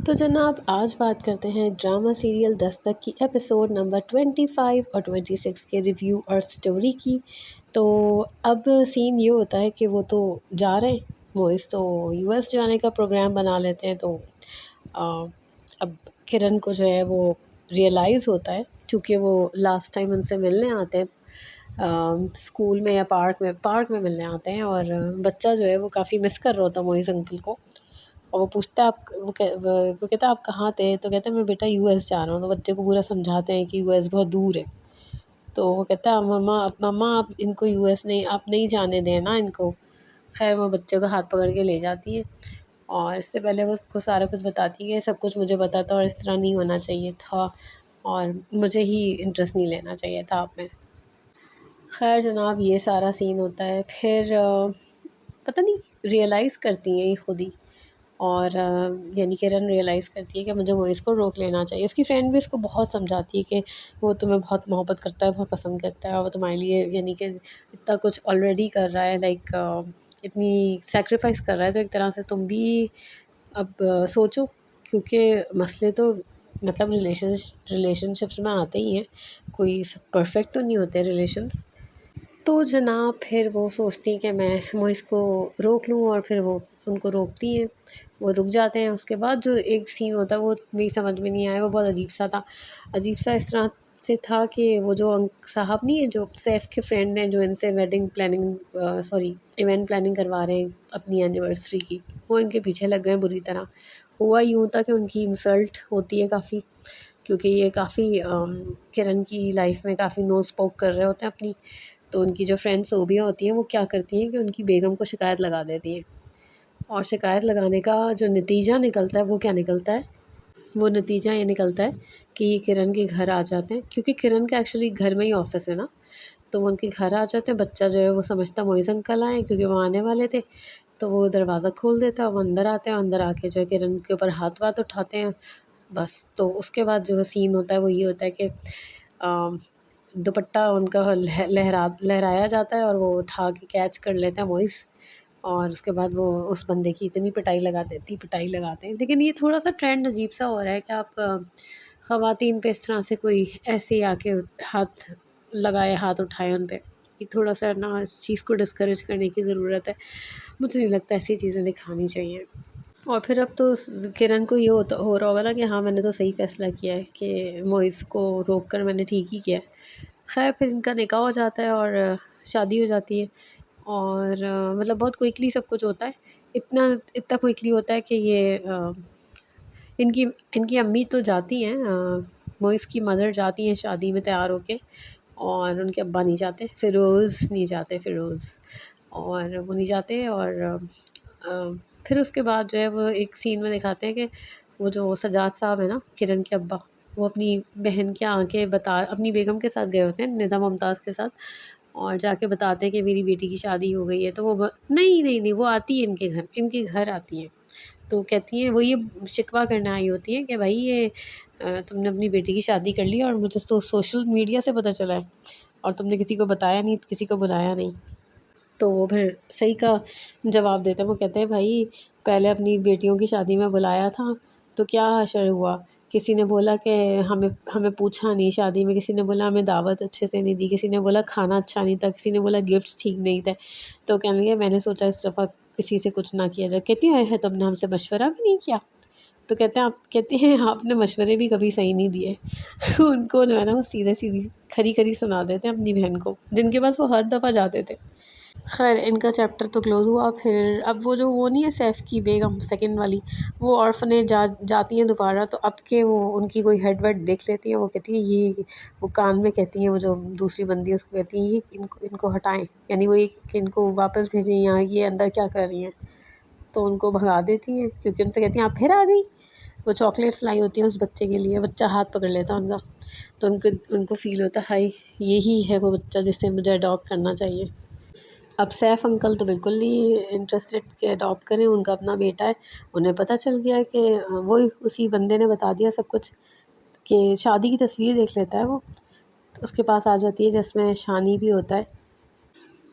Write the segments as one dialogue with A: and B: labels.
A: तो जनाब आज बात करते हैं ड्रामा सीरियल दस्तक की एपिसोड नंबर 25 और 26 के रिव्यू और स्टोरी की। तो अब सीन ये होता है कि वो तो जा रहे हैं, मोइस तो यूएस जाने का प्रोग्राम बना लेते हैं। तो अ, अब किरण को जो है वो रियलाइज़ होता है, क्योंकि वो लास्ट टाइम उनसे मिलने आते हैं स्कूल में या पार्क में मिलने आते हैं। और बच्चा जो है वो काफ़ी मिस कर रहा होता है मोइस अंकल को। और वो पूछता है आप वो कहता है आप कहाँ थे? तो कहता है मैं बेटा यूएस जा रहा हूँ। तो बच्चे को पूरा समझाते हैं कि यूएस बहुत दूर है। तो वो कहता है मम्मा आप इनको यूएस नहीं, आप नहीं जाने दें ना इनको। खैर वो बच्चे को हाथ पकड़ के ले जाती है और इससे पहले वो उसको सारा कुछ बताती है कि सब कुछ मुझे पता था और इस तरह नहीं होना चाहिए था और मुझे ही इंटरेस्ट नहीं लेना चाहिए था आप में। खैर जनाब ये सारा सीन होता है। फिर पता नहीं रियलाइज़ करती हैं ये खुद ही। और यानी किरण रियलाइज़ करती है कि मुझे वो इसको रोक लेना चाहिए। उसकी फ्रेंड भी इसको बहुत समझाती है कि वो तुम्हें बहुत मोहब्बत करता है, बहुत पसंद करता है और वो तुम्हारे लिए यानी कि इतना कुछ ऑलरेडी कर रहा है, लाइक इतनी सैक्रिफाइस कर रहा है। तो एक तरह से तुम भी अब सोचो, क्योंकि मसले तो मतलब रिलेशनशिप्स में आते ही हैं, कोई परफेक्ट तो नहीं होते रिलेशंस। तो जनाब फिर वो सोचती हैं कि मैं इसको रोक लूँ और फिर वो उनको रोकती हैं। वो रुक जाते हैं। उसके बाद जो एक सीन होता है वो मेरी समझ में नहीं आया, वो बहुत अजीब सा था। अजीब सा इस तरह से था कि वो जो साहब नहीं है जो सैफ के फ्रेंड हैं, जो इनसे wedding planning sorry event planning करवा रहे हैं अपनी एनिवर्सरी की, वो इनके पीछे लग गए बुरी तरह। हुआ यूँ था कि उनकी इंसल्ट होती है काफ़ी, क्योंकि ये काफ़ी किरण की लाइफ में काफ़ी नोज़ पोक कर रहे होते हैं अपनी। तो उनकी जो फ्रेंड सोबिया होती हैं वो क्या करती हैं कि उनकी बेगम को शिकायत लगा देती हैं। और शिकायत लगाने का जो नतीजा निकलता है वो क्या निकलता है, वो नतीजा ये निकलता है कि ये किरण के घर आ जाते हैं, क्योंकि किरण का एक्चुअली घर में ही ऑफिस है ना। तो वो उनके घर आ जाते हैं। बच्चा जो है वो समझता मोइज़ अंकल आए क्योंकि वो आने वाले थे। तो वो दरवाज़ा खोल देता है, वो अंदर आते हैं। अंदर आके जो है किरण के ऊपर हाथ वाथ उठाते हैं बस। तो उसके बाद जो सीन होता है वो ये होता है कि दुपट्टा उनका लहराया जाता है और वो उठा के कैच कर लेते हैं मोइस। और उसके बाद वो उस बंदे की इतनी पिटाई लगाते हैं। लेकिन ये थोड़ा सा ट्रेंड अजीब सा हो रहा है कि आप ख़वातीन पे इस तरह से कोई ऐसे ही आके हाथ लगाए, हाथ उठाए उन पे। ये थोड़ा सा ना इस चीज़ को डिस्करेज करने की ज़रूरत है। मुझे नहीं लगता ऐसी चीज़ें दिखानी चाहिए। और फिर अब तो किरण को ये हो रहा होगा ना कि हाँ मैंने तो सही फ़ैसला किया है कि मोइस को रोक कर मैंने ठीक ही किया है। खैर फिर इनका निकाह हो जाता है और शादी हो जाती है। और मतलब बहुत क्विकली सब कुछ होता है। इतना इतना क्विकली होता है कि ये इनकी इनकी अम्मी तो जाती हैं, मोइस की मदर जाती हैं शादी में तैयार होके। और उनके अब्बा नहीं जाते, फ़िरोज़ नहीं जाते, फ़िरोज़ और वो नहीं जाते। और फिर उसके बाद जो है वो एक सीन में दिखाते हैं कि वो जो सजाद साहब है ना, किरण के अब्बा, वो अपनी बहन की आंखें बता अपनी बेगम के साथ गए होते हैं, निदा मुमताज़ के साथ। और जाके बताते हैं कि मेरी बेटी की शादी हो गई है। तो वो नहीं नहीं नहीं, वो आती है इनके घर आती हैं। तो कहती हैं, वो ये शिकवा करने आई होती हैं कि भाई ये तुमने अपनी बेटी की शादी कर ली और मुझे तो सोशल मीडिया से पता चला है और तुमने किसी को बताया नहीं, किसी को बुलाया नहीं। तो वो फिर सही का जवाब देते हैं। वो कहते हैं भाई पहले अपनी बेटियों की शादी में बुलाया था तो क्या हशर हुआ। किसी ने बोला कि हमें हमें पूछा नहीं शादी में, किसी ने बोला हमें दावत अच्छे से नहीं दी, किसी ने बोला खाना अच्छा नहीं था, किसी ने बोला गिफ्ट्स ठीक नहीं थे। तो कहने लगे मैंने सोचा इस दफ़ा किसी से कुछ ना किया जाए। कहती है तुमने हमसे मशवरा भी नहीं किया। तो कहते हैं आपने मशवरे भी कभी सही नहीं दिए। उनको जो है ना वो सीधे सीधी खरी खरी सुना देते हैं अपनी बहन को, जिनके पास वो हर दफ़ा जाते थे। खैर इनका चैप्टर तो क्लोज़ हुआ। फिर अब वो नहीं है सैफ़ की बेगम सेकंड वाली, वो ऑर्फनेज जाती हैं दोबारा। तो अब के वो उनकी कोई हेड वेड देख लेती हैं। वो कहती हैं ये, वो कान में कहती हैं, वो जो दूसरी बंदी है उसको कहती हैं ये इनको हटाएं, यानी वो कि इनको वापस भेजें, यहाँ ये अंदर क्या कर रही हैं। तो उनको भगा देती हैं क्योंकि उनसे कहती हैं आप फिर आ गई। वो चॉकलेट्स लाई होती हैं उस बच्चे के लिए, बच्चा हाथ पकड़ लेता है उनका। तो उनको उनको फ़ील होता है हाय यही है वो बच्चा जिसे मुझे अडॉप्ट करना चाहिए। अब सैफ अंकल तो बिल्कुल नहीं इंटरेस्टेड कि अडॉप्ट करें, उनका अपना बेटा है। उन्हें पता चल गया है कि वो उसी बंदे ने बता दिया सब कुछ, कि शादी की तस्वीर देख लेता है वो। तो उसके पास आ जाती है जिसमें शानी भी होता है।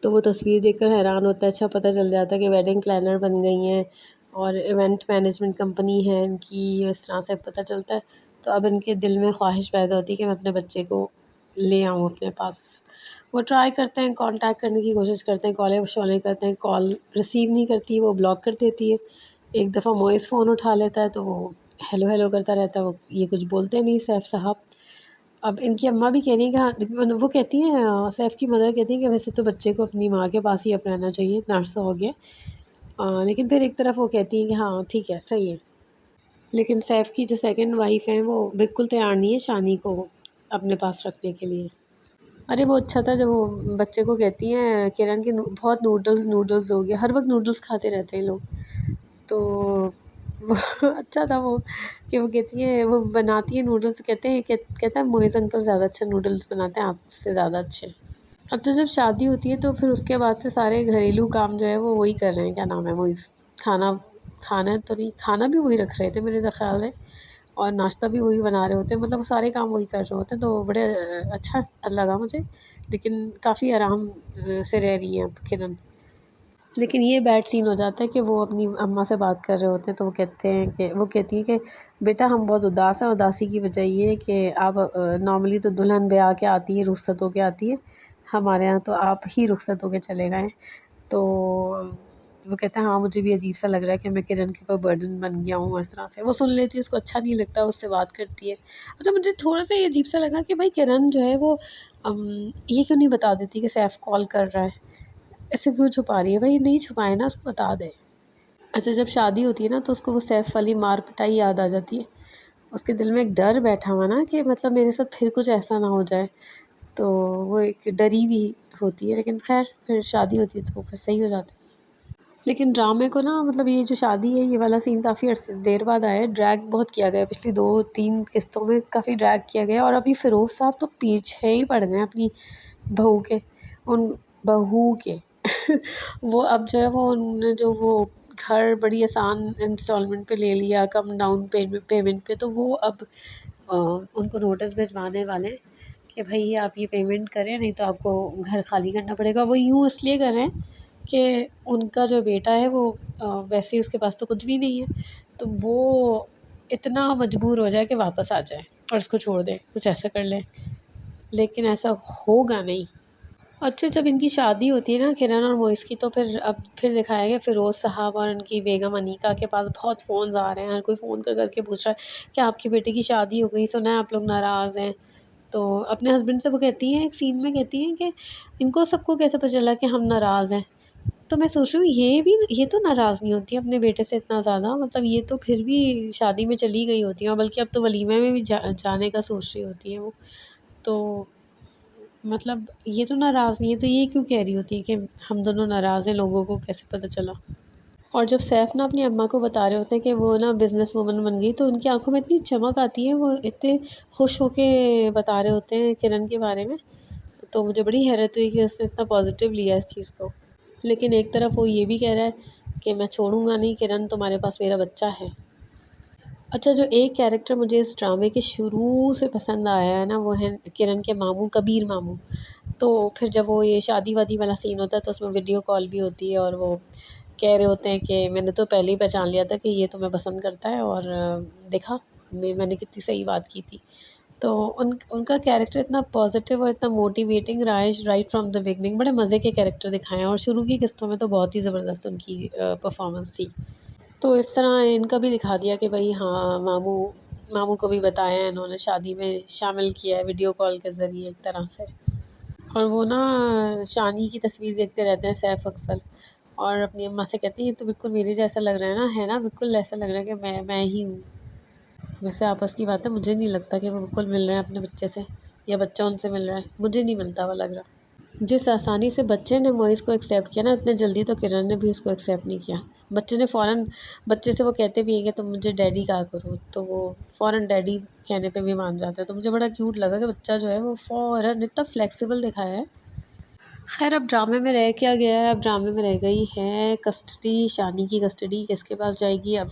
A: तो वो तस्वीर देखकर हैरान होता है। अच्छा पता चल जाता है कि वेडिंग प्लानर बन गई हैं और इवेंट मैनेजमेंट कंपनी है इनकी, इस तरह से पता चलता है। तो अब इनके दिल में ख्वाहिश पैदा होती है कि मैं अपने बच्चे को ले आऊँ अपने पास। वो ट्राई करते हैं, कांटेक्ट करने की कोशिश करते हैं, कॉलें शॉलें करते हैं, कॉल रिसीव नहीं करती, वो ब्लॉक कर देती है। एक दफ़ा मोइस फ़ोन उठा लेता है तो वो हेलो हेलो करता रहता है, वो ये कुछ बोलते नहीं सैफ साहब। अब इनकी अम्मा भी कह रही हैं कि हाँ, वो कहती हैं, सैफ की मदर कहती हैं कि वैसे तो बच्चे को अपनी माँ के पास ही अब रहना चाहिए, इतना अरसा हो गया। लेकिन फिर एक तरफ वो कहती हैं कि हाँ ठीक है, सही है। लेकिन सैफ की जो सेकंड वाइफ़ हैं वो बिल्कुल तैयार नहीं है शानी को अपने पास रखने के लिए। अरे वो अच्छा था जब वो बच्चे को कहती हैं किरण के बहुत नूडल्स नूडल्स हो गया, हर वक्त नूडल्स खाते रहते हैं लोग। तो वो अच्छा था वो कि वो कहती है, वो बनाती है नूडल्स, कहते हैं कहता है मोइज़ अंकल ज़्यादा अच्छा नूडल्स बनाते हैं आपसे ज़्यादा अच्छे। अब तो जब शादी होती है तो फिर उसके बाद से सारे घरेलू काम जो है वो वही कर रहे हैं, क्या नाम है, मोइज़। खाना खाना तो नहीं, खाना भी वही रख रहे थे मेरे तो ख्याल है, और नाश्ता भी वही बना रहे होते हैं, मतलब वो सारे काम वही कर रहे होते हैं, तो बड़े अच्छा लगा मुझे। लेकिन काफ़ी आराम से रह रही हैं अब किरण। लेकिन ये बैड सीन हो जाता है कि वो अपनी अम्मा से बात कर रहे होते हैं तो वो कहते हैं कि वो कहती हैं कि बेटा हम बहुत उदास हैं, उदासी की वजह ये है कि आप नॉर्मली तो दुल्हन ब्याह के आती है, रुखसत होके आती है, हमारे यहाँ तो आप ही रुखसत होके चले गए। तो वो कहते हैं हाँ मुझे भी अजीब सा लग रहा है कि मैं किरण के ऊपर बर्डन बन गया हूँ, इस तरह से वो सुन लेती है, उसको अच्छा नहीं लगता, उससे बात करती है। अच्छा मुझे थोड़ा सा ये अजीब सा लगा कि भाई किरण जो है वो ये क्यों नहीं बता देती कि सैफ कॉल कर रहा है, ऐसे क्यों छुपा रही है, भाई नहीं छुपाए ना, उसको बता दे। अच्छा जब शादी होती है ना तो उसको वो सैफ वाली मार पिटाई याद आ जाती है, उसके दिल में एक डर बैठा हुआ ना कि मतलब मेरे साथ फिर कुछ ऐसा ना हो जाए, तो वो एक डरी भी होती है। लेकिन खैर फिर शादी होती है तो वो फिर सही हो जाता है। लेकिन ड्रामे को ना, मतलब ये जो शादी है ये वाला सीन काफ़ी अर्से देर बाद आया है, ड्रैग बहुत किया गया है, पिछली 2-3 किस्तों में काफ़ी ड्रैग किया गया है, और अभी फ़िरोज़ साहब तो पीछे ही पड़ गए हैं अपनी बहू के, उन बहू के वो अब जो है वो उन्होंने जो वो घर बड़ी आसान इंस्टॉलमेंट पे ले लिया, कम डाउन पेमेंट पे, तो वो अब उनको नोटिस भिजवाने वाले हैं कि भाई आप ये पेमेंट करें नहीं तो आपको घर खाली करना पड़ेगा। वो यूँ इसलिए कर रहे हैं कि उनका जो बेटा है वो वैसे ही उसके पास तो कुछ भी नहीं है, तो वो इतना मजबूर हो जाए कि वापस आ जाए और उसको छोड़ दे, कुछ ऐसा कर ले। लेकिन ऐसा होगा नहीं। अच्छा जब इनकी शादी होती है ना किरण और मोइस की, तो फिर दिखाया गया फ़िरोज़ साहब और उनकी बेगम अनीका के पास बहुत फ़ोन्स आ रहे हैं, हर कोई फ़ोन कर के पूछ रहा है कि आपकी बेटी की शादी हो गई, सुना है आप लोग नाराज़ हैं। तो अपने हस्बैंड से वो कहती हैं, एक सीन में कहती हैं कि इनको सबको कैसे पता चला कि हम नाराज़ हैं। तो मैं सोच रही हूँ ये तो नाराज़ नहीं होती अपने बेटे से इतना ज़्यादा, मतलब ये तो फिर भी शादी में चली गई होती हैं, बल्कि अब तो वलीमे में भी जाने का सोच रही होती हैं वो। तो मतलब ये तो नाराज़ नहीं है, तो ये क्यों कह रही होती है कि हम दोनों नाराज़ हैं, लोगों को कैसे पता चला? और जब सैफ ना अपनी अम्मा को बता रहे होते हैं कि वो ना बिज़नेस वूमन बन गई, तो उनकी आँखों में इतनी चमक आती है, वो इतने खुश होके बता रहे होते हैं किरण के बारे में। तो मुझे बड़ी हैरत हुई कि उसने इतना पॉज़िटिव लिया इस चीज़ को। लेकिन एक तरफ वो ये भी कह रहा है कि मैं छोड़ूँगा नहीं किरण, तुम्हारे पास मेरा बच्चा है। अच्छा जो एक कैरेक्टर मुझे इस ड्रामे के शुरू से पसंद आया है ना, वो है किरण के मामू, कबीर मामू। तो फिर जब वो ये शादी-वादी वाला सीन होता है तो उसमें वीडियो कॉल भी होती है, और वो कह रहे होते हैं कि मैंने तो पहले ही पहचान लिया था कि ये तुम्हें पसंद करता है, और देखा मैंने कितनी सही बात की थी। तो उनका कैरेक्टर इतना पॉजिटिव और इतना मोटिवेटिंग रहा है राइट फ्रॉम द बिगनिंग, बड़े मज़े के कैरेक्टर दिखाए हैं, और शुरू की किस्तों में तो बहुत ही ज़बरदस्त उनकी परफॉर्मेंस थी। तो इस तरह इनका भी दिखा दिया कि भाई हाँ, मामू मामू को भी बताया है इन्होंने, शादी में शामिल किया है वीडियो कॉल के ज़रिए एक तरह से। और वो ना शानी की तस्वीर देखते रहते हैं सैफ अक्सर, और अपनी अम्मा से कहते हैं ये तो बिल्कुल मेरे जैसा लग रहा है ना, बिल्कुल ऐसा लग रहा है कि मैं ही हूँ। वैसे आपस की बात है, मुझे नहीं लगता कि वो बिल्कुल मिल रहे हैं अपने बच्चे से, या बच्चा उनसे मिल रहा है, मुझे नहीं मिलता हुआ लग रहा। जिस आसानी से बच्चे ने मोइज़ को एक्सेप्ट किया ना, इतने जल्दी तो किरण ने भी उसको एक्सेप्ट नहीं किया। बच्चे ने फ़ौरन, बच्चे से वो कहते भी हैं कि तुम मुझे डैडी कहा करो, तो वो फ़ौरन डैडी कहने पे भी मान जाता है। तो मुझे बड़ा क्यूट लगा कि बच्चा जो है वो फ़ौरन इतना फ्लेक्सिबल दिखाया है। खैर अब ड्रामे में रह क्या गया है, अब ड्रामे में रह गई है कस्टडी, शानी की कस्टडी किसके पास जाएगी अब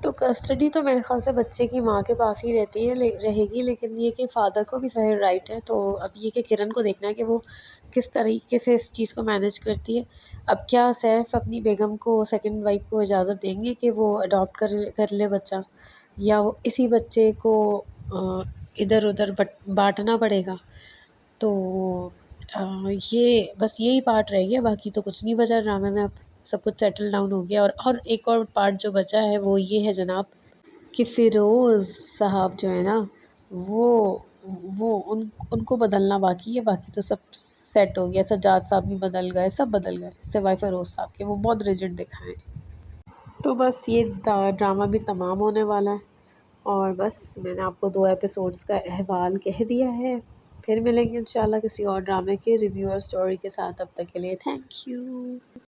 A: तो कस्टडी तो मेरे ख़्याल से बच्चे की माँ के पास ही रहती है रहेगी, लेकिन ये कि फ़ादर को भी सही राइट है। तो अब ये कि किरण को देखना है कि वो किस तरीके से इस चीज़ को मैनेज करती है। अब क्या सैफ अपनी बेगम को, सेकंड वाइफ को इजाज़त देंगे कि वो अडॉप्ट कर ले बच्चा, या वो इसी बच्चे को इधर उधर बांटना पड़ेगा। तो ये बस यही पार्ट रह गया, बाकी तो कुछ नहीं बचा ड्रामे में। अब सब कुछ सेटल डाउन हो गया, और एक और पार्ट जो बचा है वो ये है जनाब कि फ़िरोज़ साहब जो है ना, वो वो उनको बदलना बाकी है। बाकी तो सब सेट हो गया, सज्जाद साहब भी बदल गए, सब बदल गए सिवाय फ़िरोज़ साहब के, वो बहुत रिजिड दिखाएँ। तो बस ये ड्रामा भी तमाम होने वाला है, और बस मैंने आपको 2 एपिसोड्स का अहवाल कह दिया है। फिर मिलेंगे इंशाल्लाह किसी और ड्रामे के रिव्यू और स्टोरी के साथ। तब तक के लिए थैंक यू।